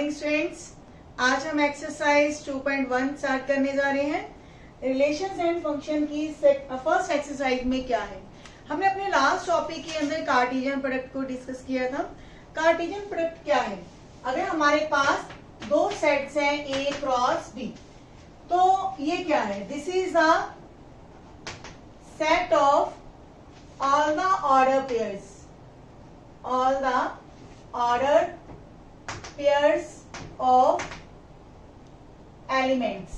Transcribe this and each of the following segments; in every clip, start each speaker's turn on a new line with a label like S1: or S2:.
S1: Morning students. आज हम exercise 2.1 start करने जा रहे हैं। रिलेशंस एंड फंक्शन की फर्स्ट एक्सरसाइज में क्या है, हमने अपने लास्ट टॉपिक के अंदर कार्टेशियन प्रोडक्ट को डिस्कस किया था। कार्टेशियन प्रोडक्ट क्या है? अगर हमारे पास दो सेट्स हैं ए क्रॉस बी, तो ये क्या है? This is a set of all the order pairs, all the order pairs of elements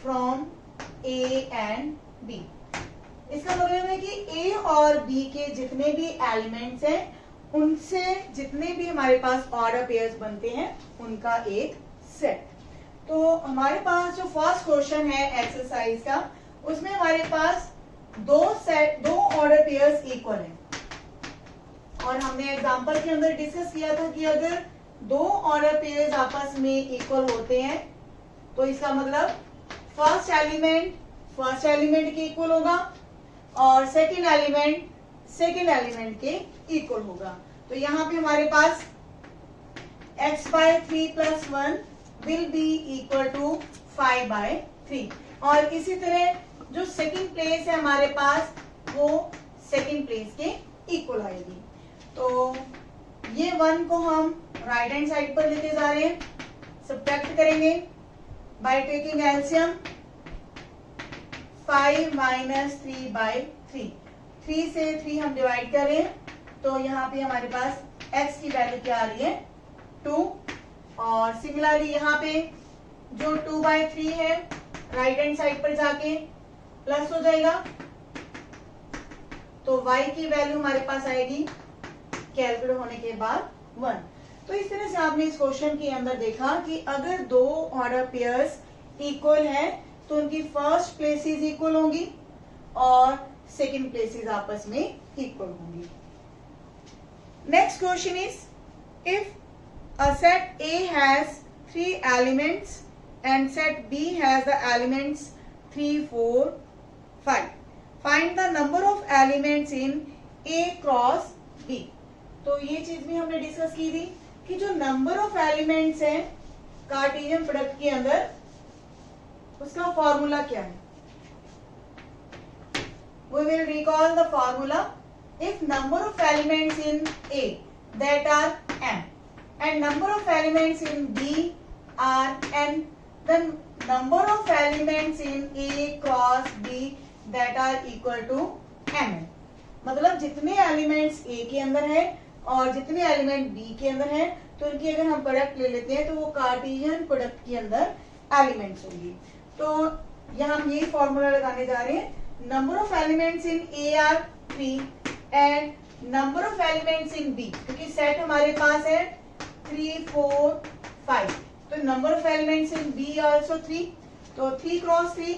S1: from A and B। इसका मतलब है कि A और B के जितने भी एलिमेंट्स हैं उनसे जितने भी हमारे पास ऑर्डर पेयर्स बनते हैं उनका एक सेट। तो हमारे पास जो फर्स्ट क्वेश्चन है एक्सरसाइज का, उसमें हमारे पास दो ऑर्डर पेयर्स इक्वल हैं और हमने एग्जांपल के अंदर डिस्कस किया था कि अगर दो ऑर्डर पेयर्स आपस में इक्वल होते हैं तो इसका मतलब फर्स्ट एलिमेंट के इक्वल होगा और सेकंड एलिमेंट के इक्वल होगा। तो यहाँ पे हमारे पास x/3 + 1 will be equal to 5/3 और इसी तरह जो सेकंड प्लेस है हमारे पास वो सेकंड प्लेस के इक्वल आएगी। तो ये 1 को हम राइट हैंड साइड पर लेके जा रहे हैं, सब्ट्रैक्ट करेंगे बाय टेकिंग एलसीएम। 5 - 3/3, 3 से 3 हम डिवाइड कर रहे हैं तो यहाँ पे हमारे पास x की वैल्यू क्या आ रही है? 2। और सिमिलरली यहाँ पे जो 2/3 है राइट हैंड साइड पर जाके प्लस हो जाएगा तो y की वैल्यू हमारे पास आएगी कैलकुलेट होने के बाद 1। तो इस तरह से आपने इस क्वेश्चन के अंदर देखा कि अगर दो ऑर्डर पेयर्स इक्वल हैं तो उनकी फर्स्ट प्लेसेस इक्वल होंगी और सेकंड प्लेसेस आपस में इक्वल होंगी। Next question is if a set A has 3 elements and set B has the elements 3, 4, 5. Find the number of elements in A cross B। तो ये चीज भी हमने डिस्कस की थी कि जो नंबर ऑफ एलिमेंट्स हैं कार्टेशियन प्रोडक्ट के अंदर उसका फॉर्मूला क्या है? We will recall the formula if number of elements in A that are m and number of elements in B are n, then number of elements in A cross B that are equal to m। मतलब जितने elements A के अंदर है और जितने element B के अंदर है तो उनकी अगर हम प्रोडक्ट ले लेते हैं तो वो कार्टेशियन प्रोडक्ट के अंदर एलिमेंट्स होंगी। तो यहाँ हम यही फॉर्मूला लगाने जा रहे हैं, number of elements in A are 3 and number of elements in B, क्योंकि सेट हमारे पास है 3, 4, 5, तो number of elements in B also 3, तो 3 × 3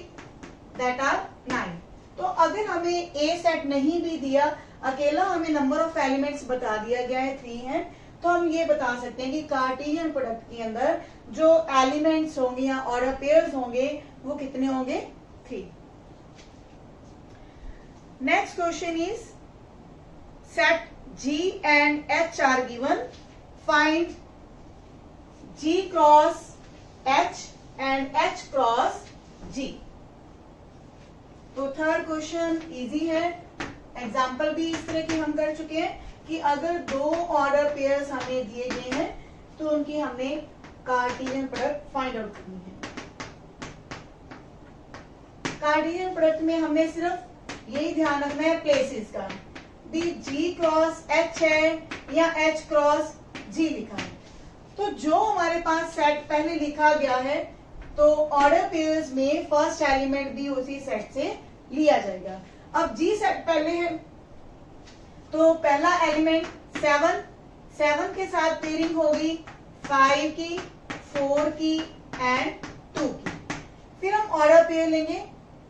S1: दैट आर 9। तो अगर हमें A सेट नहीं भी दिया, अकेला हमें नंबर ऑफ एलिमेंट्स बता दिया गया है 3 है, तो हम ये बता सकते हैं कि कार्टेशियन प्रोडक्ट के अंदर जो एलिमेंट्स होंगे या ऑर्डर पेयर्स होंगे वो कितने होंगे? 3। Next question is set G and H are given, find G cross H and H cross G। तो थर्ड क्वेश्चन इजी है, एग्जाम्पल भी इस तरह की हम कर चुके हैं कि अगर दो ऑर्डर पेयर्स हमें दिए गए हैं तो उनकी हमने कार्टेशियन प्रोडक्ट फाइंड आउट करनी है। कार्टेशियन प्रोडक्ट में हमने सिर्फ यही ध्यान रखना है प्लेसेस का, भी G क्रॉस H है या H क्रॉस G लिखा है। तो जो हमारे पास सेट पहले लिखा गया है तो ऑर्डर पेयर्स में फर्स्ट एलिमेंट भी उसी सेट से लिया जाएगा। अब G सेट पहले है तो पहला एलिमेंट 7 के साथ पेयरिंग होगी 5 की, 4 की एंड 2 की। फिर हम ऑर्डर पेयर लेंगे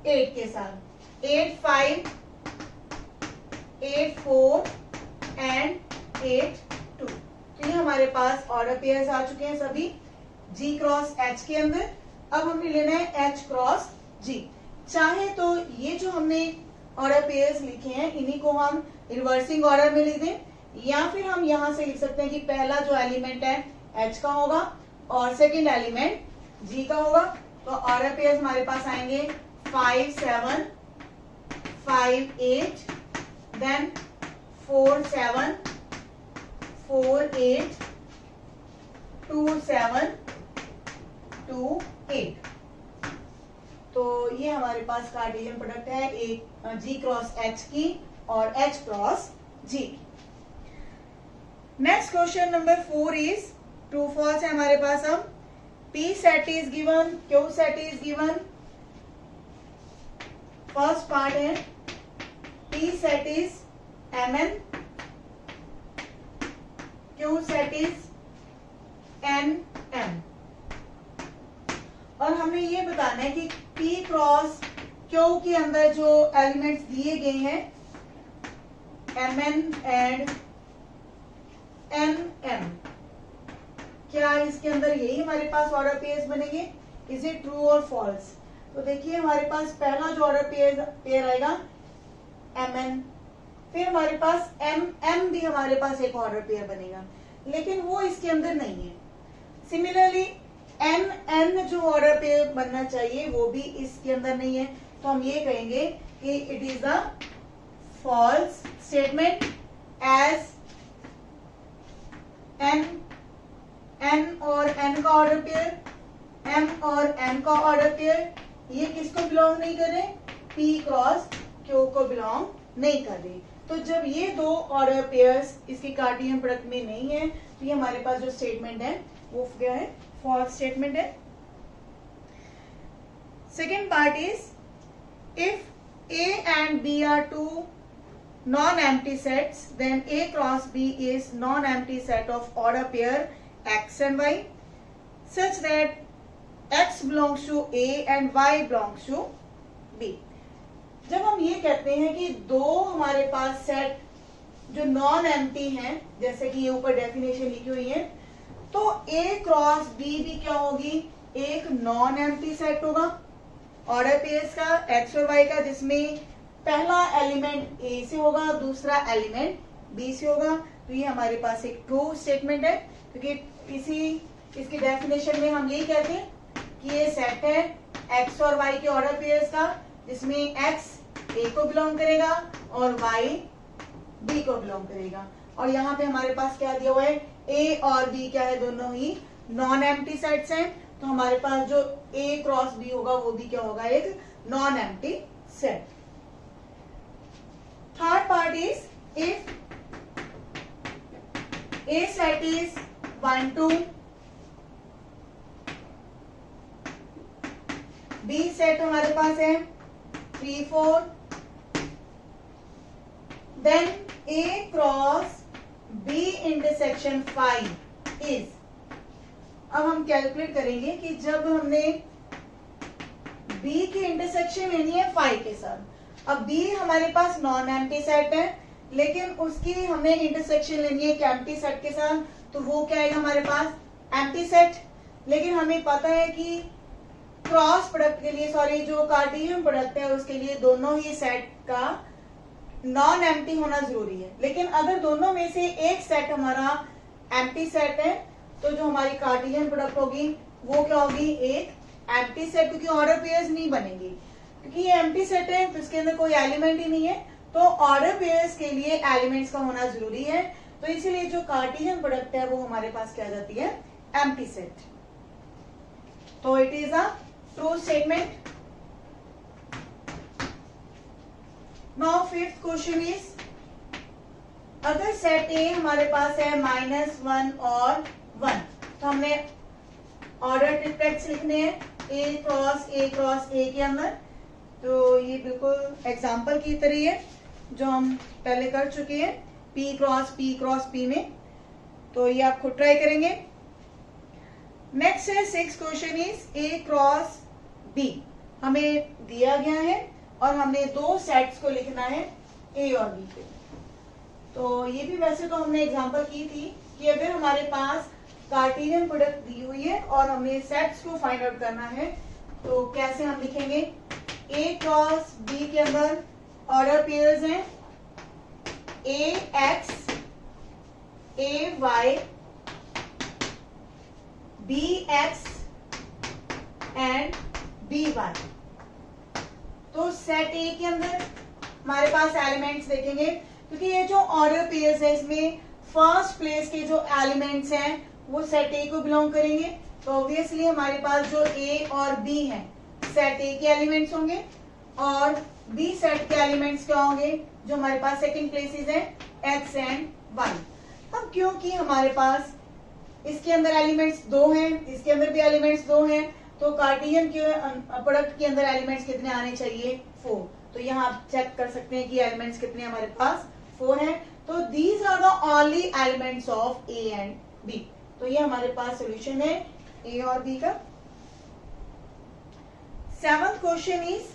S1: 8 के साथ, 8, 5, 8, 4 एंड 8, 2। तो ये हमारे पास ऑर्डर पेयर्स आ चुके हैं सभी G क्रॉस H के अंदर। अब हमें लेना है H क्रॉस G। चाहे तो ये जो हमने ऑर्डर पेयर्स लिखे हैं इन्हीं को हम रिवर्सिंग ऑर्डर में लिख दें या फिर हम यहां से लिख सकते हैं कि पहला जो एलिमेंट है H का होगा और सेकंड एलिमेंट G का होगा। तो ऑर्डर पेयर्स हमारे पास आएंगे 5 7 5 8 देन 4 7 4 8 2 7 2 8। तो ये हमारे पास कार्टेशियन प्रोडक्ट है एक G क्रॉस H की और H क्रॉस G की। Next question number 4 is true false है हमारे पास। अब P set is given, Q set is given. First part है P set is Mn, Q set is Nm। और हमें ये बताना है कि P क्रॉस Q के अंदर जो एलिमेंट्स दिए गए हैं Mn एंड Nm, क्या इसके अंदर यही हमारे पास ऑर्डर पेयर्स बनेंगे? इज इट ट्रू और फॉल्स? तो देखिए हमारे पास पहला जो ऑर्डर पेयर आएगा Mn, फिर हमारे पासMm भी हमारे पास एक ऑर्डर पेयर बनेगा, लेकिन वो इसके अंदर नहीं है। सिमिलरली Nn जो ऑर्डर पेयर बनना चाहिए वो भी इसके अंदर नहीं है। तो हम ये कहेंगे कि it is a false statement as N और N का ऑर्डर पेयर, M और N का ऑर्डर पेयर ये किसको बिलोंग नहीं कर रहे? P क्रॉस Q को बिलोंग नहीं कर रहे। तो जब ये दो ऑर्डर पेयर्स इसकी कार्टेशियन प्रोडक्ट में नहीं है तो ये हमारे पास जो स्टेटमेंट है वो क्या है? फॉल्स स्टेटमेंट है। Second part is if A and B are two non-empty sets, then A cross B is non-empty set of order pair X and Y such that X belongs to A and Y belongs to B। जब हम ये कहते हैं कि दो हमारे पास set जो non empty हैं, जैसे कि ये ऊपर डेफिनेशन लिखी हुई है, तो A क्रॉस B भी क्या होगी? एक नॉन एम्प्टी सेट होगा ऑर्डर पेयर्स का X और Y का, जिसमें पहला एलिमेंट A से होगा, दूसरा एलिमेंट B से होगा। तो ये हमारे पास एक ट्रू स्टेटमेंट है, क्योंकि इसकी डेफिनेशन में हम यही कहते हैं कि ये सेट है X और Y के ऑर्डर पेयर्स का, जिसमें X A को बिलोंग करेगा और Y B को बिलोंग करेगा। और यहाँ पे हमारे पास क्या दिया हुआ है? A और B क्या है? दोनों ही नॉन एम्प्टी सेट्स हैं। तो हमारे पास जो A क्रॉस B होगा वो भी क्या होगा? एक non empty set. Third part is if A set is 1 2, B set हमारे पास है 3 4, then A cross B intersection 5 is। अब हम कैलकुलेट करेंगे कि जब हमने B की इंटरसेक्शन लेनी है 5 के साथ। अब B हमारे पास नॉन एम्प्टी सेट है, लेकिन उसकी हमें इंटरसेक्शन लेनी है एक एम्प्टी सेट के साथ, तो वो क्या आएगा हमारे पास? Empty set. लेकिन हमें पता है कि क्रॉस प्रोडक्ट के लिए, सॉरी, जो कार्टेशियन प्रोडक्ट है उसके लिए दोनों ही सेट का नॉन एम्प्टी होना जरूरी है। लेकिन अगर दोनों में से एक सेट हमारा एम्प्टी सेट है तो जो हमारी कार्टेशियन प्रोडक्ट होगी वो क्या होगी? एक एम्प्टी सेट, क्योंकि ऑर्डर पेयर्स नहीं बनेंगी, क्योंकि ये एम्प्टी सेट है तो इसके अंदर कोई एलिमेंट ही नहीं है। तो ऑर्डर पेयर्स के लिए एलिमेंट्स का होना जरूरी है, तो इसीलिए जो कार्टेशियन प्रोडक्ट है वो हमारे पास क्या जाती है? Empty set. तो it is a true statement. Now fifth question is अगर सेट ए हमारे पास है -1 और 1, तो हमने ऑर्डर ट्रिप्लेट्स लिखने हैं A क्रॉस A के अंदर। तो ये बिल्कुल एग्जाम्पल की तरह है जो हम पहले कर चुके हैं P क्रॉस P में। तो ये आप खुद ट्राई करेंगे। नेक्स्ट है 6th question is A cross B हमें दिया गया है और हमने दो सेट्स को लिखना है A और B पे। तो ये भी वैसे तो हमने एग्जांपल की थी कि अगर हमारे पास कार्टेशियन प्रोडक्ट दी हुई है और हमें सेट्स को फाइंड आउट करना है तो कैसे हम लिखेंगे? A क्रॉस B के अंदर ऑर्डर पेयर्स हैं AX AY, BX and BY। तो सेट ए के अंदर हमारे पास एलिमेंट्स देखेंगे, क्योंकि ये जो ऑर्डर पेयर्स है इसमें फर्स्ट प्लेस के जो एलिमेंट्स हैं वो सेट ए को बिलोंग करेंगे। तो ऑब्वियसली हमारे पास जो ए और बी हैं सेट ए के एलिमेंट्स होंगे, और बी सेट के एलिमेंट्स क्या होंगे, जो हमारे पास सेकंड प्लेसेस हैं एक्स एंड वाई। अब क्योंकि हमारे पास इसके अंदर एलिमेंट्स 2 हैं, इसके अंदर भी एलिमेंट्स 2 हैं, तो कार्टेशियन के प्रोडक्ट के अंदर एलिमेंट्स कितने आने चाहिए, 4। तो यहाँ आप चेक कर सकते हैं कि एलिमेंट्स कितने हमारे पास 4 हैं। तो these are the only elements of A and B. तो ये हमारे पास सोल्यूशन है ए और बी का। 7th question is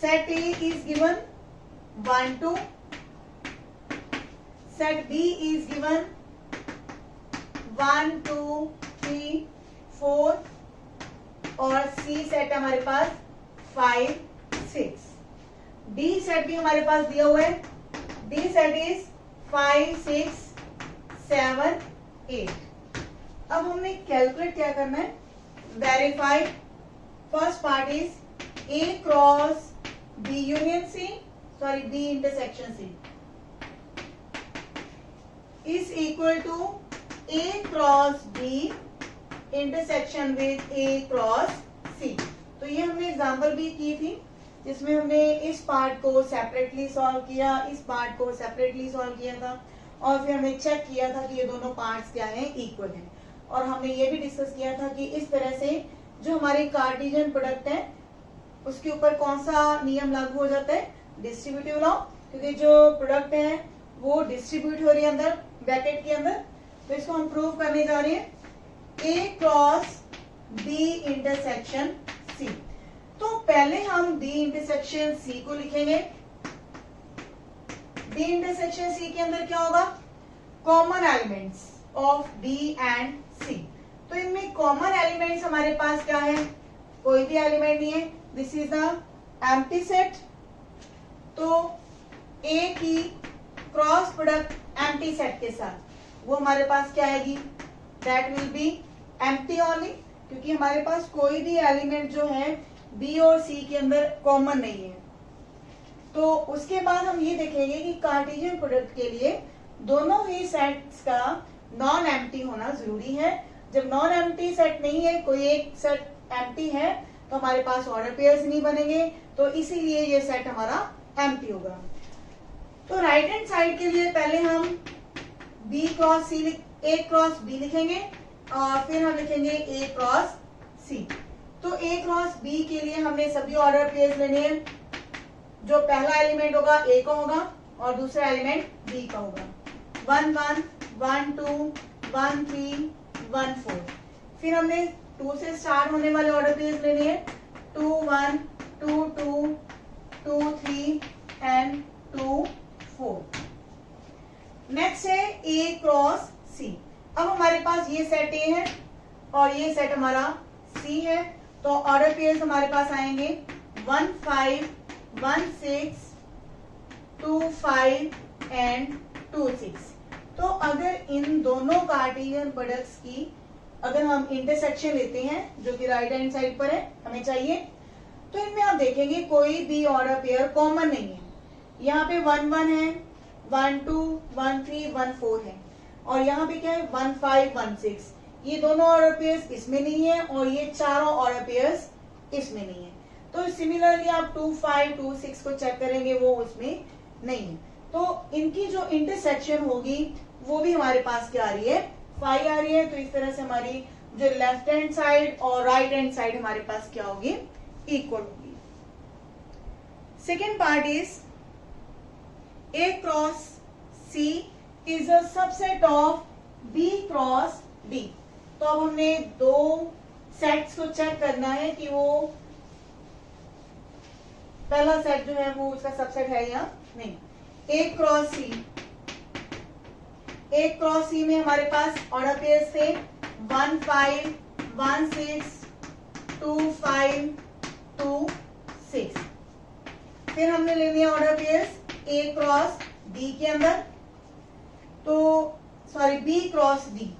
S1: set A is given 1 2, set B is given 1 2 3 4, और C सेट हमारे पास 5 6। D सेट भी हमारे पास दिया हुआ है, D सेट इज 5 6 7 8। अब हमने कैलकुलेट क्या करना है, verify. First part is A cross B union C, sorry B intersection C is equal to A cross B intersection with A cross C। तो ये हमने एग्जांपल भी की थी, जिसमें हमने इस पार्ट को सेपरेटली सॉल्व किया, इस पार्ट को सेपरेटली सॉल्व किया था, और फिर हमने चेक किया था कि ये दोनों पार्ट्स क्या हैं, इक्वल हैं। और हमने ये भी डिस्कस किया था कि इस तरह से जो हमारे कार्टेशियन प्रोडक्ट है उसके ऊपर कौन सा नियम लागू हो जाता है, डिस्ट्रीब्यूटिव लॉ, क्योंकि जो प्रोडक्ट है वो डिस्ट्रीब्यूट हो रही है अंदर ब्रैकेट के अंदर। तो इसको हम प्रूव करने जा रहे हैं ए क्रॉस बी इंटरसेक्शन सी। तो पहले हम बी इंटरसेक्शन सी को लिखेंगे। बी इंटरसेक्शन सी के अंदर क्या होगा, common elements of B and C. तो इनमें कॉमन एलिमेंट्स हमारे पास क्या है, कोई भी एलिमेंट नहीं है, this is the empty set. तो ए की क्रॉस प्रोडक्ट एम्प्टी सेट के साथ वो हमारे पास क्या आएगी, that will B empty only, क्योंकि हमारे पास कोई भी एलिमेंट जो है बी और सी के अंदर कॉमन नहीं है। तो उसके बाद हम ये देखेंगे कि कार्टेशियन प्रोडक्ट के लिए दोनों ही सेट्स का नॉन एम्प्टी होना जरूरी है। जब नॉन एम्प्टी सेट नहीं है, कोई एक सेट एम्प्टी है, तो हमारे पास ऑर्डर पेयर्स नहीं बनेंगे, तो इसीलिए ये सेट हमारा एम्प्टी होगा। तो राइट हैंड साइड के लिए पहले हम बी क्रॉस सी ए क्रॉस बी लिखेंगे, और फिर हम लिखेंगे ए क्रॉस सी। तो ए क्रॉस बी के लिए हमने सभी ऑर्डर पेयर्स लेने हैं। जो पहला एलिमेंट होगा ए का होगा और दूसरा एलिमेंट बी का होगा। 1 1 1 2 1 3 1 4। फिर हमने 2 से स्टार्ट होने वाले ऑर्डर पेयर्स लेने हैं, 2 1 2 2 2 3 एंड 2 4। नेक्स्ट है ए क्रॉस सी। अब हमारे पास ये सेट ए है और ये सेट हमारा सी है, तो ऑर्डर पेयर्स हमारे पास आएंगे 1 5 1 6 2 5 एंड 2 6। तो अगर इन दोनों कार्टेशियन प्रोडक्ट्स की अगर हम इंटरसेक्शन लेते हैं, जो कि राइट हैंड साइड पर है हमें चाहिए, तो इनमें आप देखेंगे कोई भी ऑर्डर पेयर कॉमन नहीं है। यहाँ पे 1 1 है, 1 2 1 3 1 4 है, और यहाँ पे क्या है 1 5 1 6। ये दोनों ऑर्डर पेयर्स इसमें नहीं है और ये चारों ऑर्डर पेयर्स इसमें नहीं है। तो सिमिलरली आप 2 5 2 6 को चेक करेंगे, वो उसमें नहीं है। तो इनकी जो इंटरसेक्शन होगी वो भी हमारे पास क्या आ रही है, 5 आ रही है। तो इस तरह से हमारी जो लेफ्ट हैंड साइड और राइट हैंड साइड हमारे पास क्या होगी, इक्वल होगी। Second part is A cross C is a subset of B cross D. तो अब हमने दो सेट्स को चेक करना है कि वो पहला सेट जो है वो उसका सबसेट है या नहीं। ए क्रॉस सी, ए क्रॉस सी में हमारे पास ऑर्डर पेयर्स थे 1 5 1 6 2 5 2 6। फिर हमने ले लिया ऑर्डर पेयर्स ए क्रॉस डी के अंदर, तो सॉरी बी क्रॉस डी।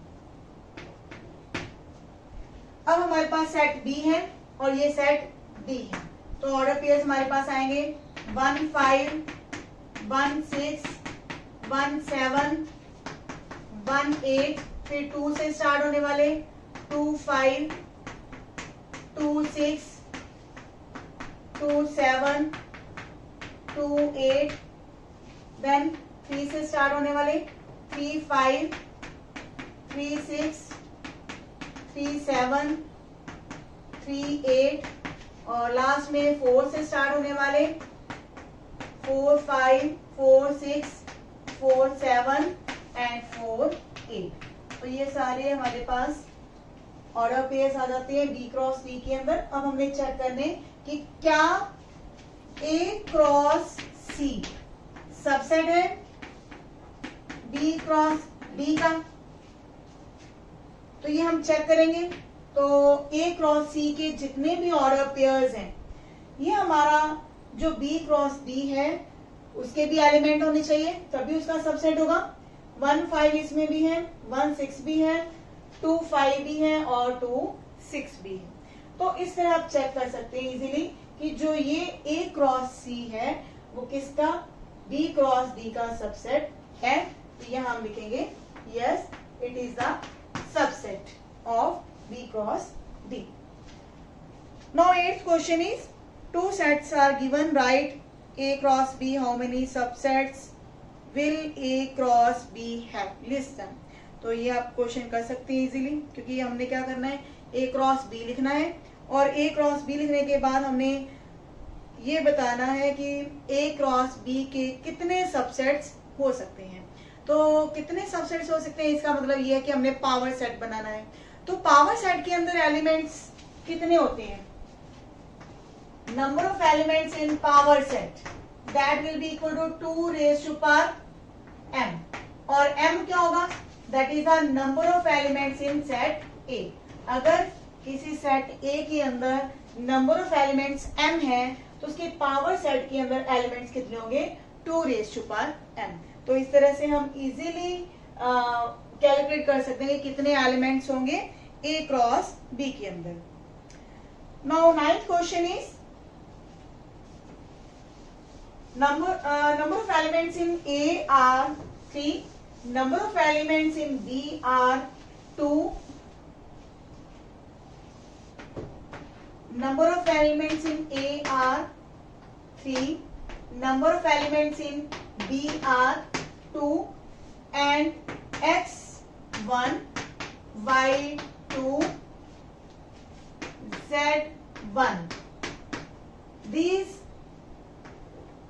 S1: अब हमारे पास सेट बी है और ये सेट डी है, तो ऑर्डर पेयर्स हमारे पास आएंगे 1 5 1 6 1 7 1 8, फिर 2 से स्टार्ट होने वाले 2 5 2 6 2 7 2 8, देन 3 से स्टार्ट होने वाले 3 5 3 6 3 7 3 8, और लास्ट में 4 से स्टार्ट होने वाले 4 5 4 6 4 7 एंड 4 8। तो ये सारे हमारे पास ऑर्डर पेयर्स आ जाते हैं बी क्रॉस डी के अंदर। अब हमने चेक करने कि क्या ए क्रॉस सी सबसेट है बी क्रॉस डी का, तो ये हम चेक करेंगे। तो ए क्रॉस सी के जितने भी ऑर्डर पेयर्स हैं, ये हमारा जो बी क्रॉस डी है उसके भी एलिमेंट होने चाहिए, तभी उसका सबसेट होगा। 1 5 इसमें भी है, 1 6 भी है, 2 5 भी है और 2 6 भी है। तो इस तरह आप चेक कर सकते हैं इजीली कि जो ये ए क्रॉस सी है वो किसका बी क्रॉस डी का सबसेट है। तो यहां हम लिखेंगे yes it is the subset of B cross D. Now 8th question is, two sets are given, write A cross B, how many subsets will A cross B have? List them. तो ये आप question कर सकते हैं easily, क्योंकि हमने क्या करना है A cross B लिखना है, और A cross B लिखने के बाद हमने ये बताना है कि A cross B के कितने सबसेट्स हो सकते हैं। तो कितने सबसेट्स हो सकते हैं इसका मतलब ये है कि हमने पावर सेट बनाना है। तो पावर सेट के अंदर एलिमेंट्स कितने होते हैं? Number of elements in power set that will be equal to 2 raise to power m, और m क्या होगा? That is the number of elements in set A। अगर किसी सेट A के अंदर नंबर ऑफ एलिमेंट्स m है तो उसके पावर सेट के अंदर एलिमेंट्स कितने होंगे? 2 रेज टू पावर m। तो इस तरह से हम इजीली कैलकुलेट कर सकते हैं कि कितने एलिमेंट्स होंगे A क्रॉस B के अंदर। Now 9th question is, number of elements in A are 3, number of elements in B are 2, number of elements in A are 3, number of elements in B are 2, and x1 y2 z1, these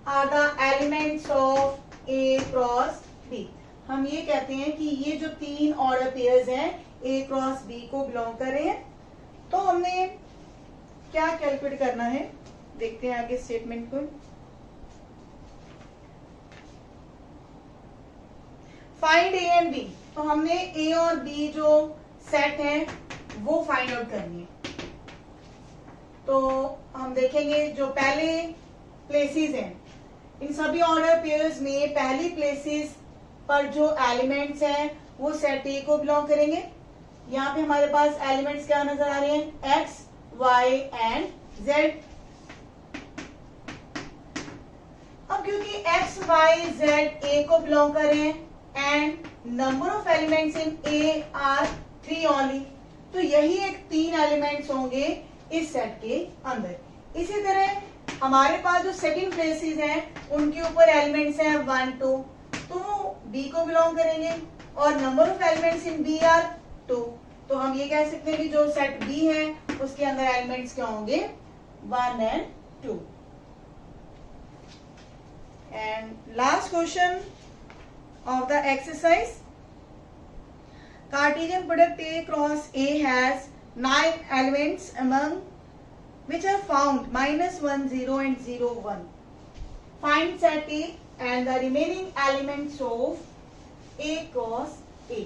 S1: are the elements of A cross B। हम ये कहते हैं कि ये जो 3 order pairs हैं A cross B को belong कर रहे हैं। तो हमने क्या कैलकुलेट करना है, देखते हैं आगे स्टेटमेंट को। फाइंड A एंड B, तो हमने A और B जो सेट है वो फाइंड आउट करनी है। तो हम देखेंगे जो पहले प्लेसेस हैं इन सभी ऑर्डर पेयर्स में पहली प्लेसेस पर जो एलिमेंट्स हैं वो सेट A को बिलोंग करेंगे। यहाँ पे हमारे पास एलिमेंट्स क्या नजर आ रहे हैं? X, Y and Z। अब क्योंकि X, Y, Z A को बिलोंग कर रहे हैं and number of elements in A are 3 only, तो यही एक 3 एलिमेंट्स होंगे इस सेट के अंदर। इसी तरह हमारे पास जो सेकंड प्लेसेस हैं उनके ऊपर एलिमेंट्स हैं 1 2, तो B को बिलोंग करेंगे, और number of elements in B are 2। तो हम ये कह सकते हैं कि जो सेट B है उसके अंदर एलिमेंट्स क्या होंगे? 1 and 2। And last question of the exercise, Cartesian product A cross A has 9 elements among which are found -1 0 and 0 1. Find set A and the remaining elements of A cross A.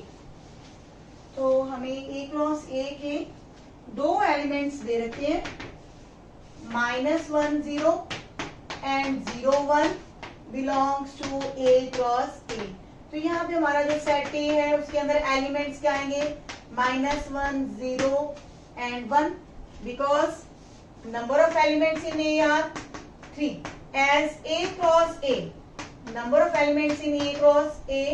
S1: तो हमें A cross A के 2 elements they रखे हैं, -1 0 and 0 1, belongs to A cross A. तो यहाँ पे हमारा जो सेट ए है उसके अंदर एलिमेंट्स क्या आएंगे, -1, 0 and 1, because number of elements in A are 3 as A cross A, number of elements in A cross A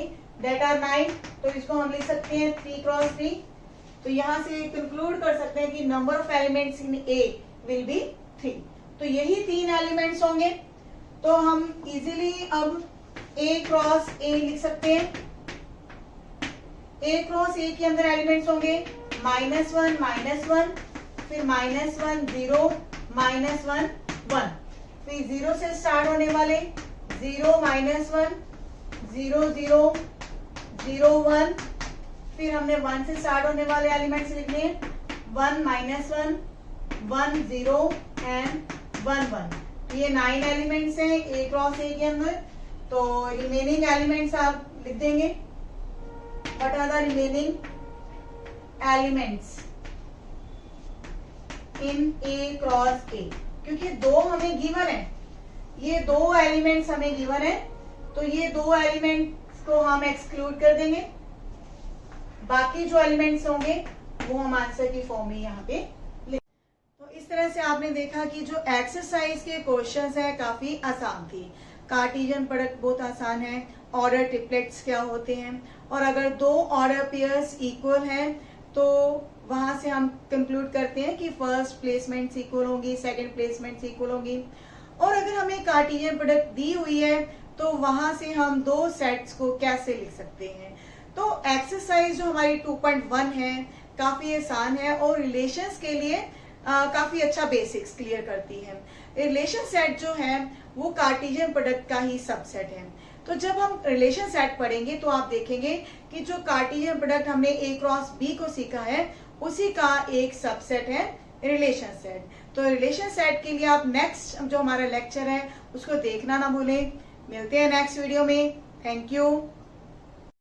S1: that are 9, तो इसको हम लिख सकते हैं 3 क्रॉस 3। तो यहां से कंक्लूड कर सकते हैं कि number of elements in A will be 3। तो यही 3 एलिमेंट्स होंगे। तो हम इजीली अब ए क्रॉस ए लिख सकते हैं। ए क्रॉस ए के अंदर एलिमेंट्स होंगे -1, -1, फिर -1, 0, -1, 1, फिर 0 से स्टार्ट होने वाले 0, -1, 0, 0, 0, 1, फिर हमने 1 से स्टार्ट होने वाले एलिमेंट्स लिखने हैं 1, -1, 1, 0 एंड 1, 1। तो ये 9 एलिमेंट्स हैं ए क्रॉस ए के अंदर। तो रिमेनिंग एलिमेंट्स आप लिख देंगे, what are the remaining elements in A cross A, क्योंकि 2 हमें गिवन है, ये 2 एलिमेंट्स हमें गिवन है, तो ये 2 एलिमेंट्स को हम एक्सक्लूड कर देंगे। बाकी जो एलिमेंट्स होंगे वो हम आंसर की फॉर्म में यहाँ पे लिख। तो इस तरह से आपने देखा कि जो एक्सरसाइज के क्वेश्चंस हैं काफी आसान थी। कार्टेशियन प्रोडक्ट बहुत आसान है, ऑर्डर ट्रिपलेट्स क्या होते हैं, और अगर 2 ऑर्डर पेयर्स इक्वल हैं तो वहां से हम कंक्लूड करते हैं कि फर्स्ट प्लेसमेंट इक्वल होंगी, सेकंड प्लेसमेंट इक्वल होंगी। और अगर हमें कार्टेशियन प्रोडक्ट दी हुई है तो वहां से हम 2 सेट्स को कैसे लिख सकते हैं। तो एक्सरसाइज जो हमारी 2.1 है काफी आसान है और रिलेशंस के लिए काफी अच्छा बेसिक्स क्लियर करती है। रिलेशन सेट जो है वो कार्टेशियन प्रोडक्ट का ही सबसेट है। तो जब हम रिलेशन सेट पढ़ेंगे तो आप देखेंगे कि जो कार्टेशियन प्रोडक्ट हमने ए क्रॉस बी को सीखा है उसी का एक सबसेट है रिलेशन सेट। तो रिलेशन सेट के लिए आप नेक्स्ट जो हमारा लेक्चर है उसको देखना ना भूलें। मिलते हैं नेक्स्ट वीडियो में। Thank you.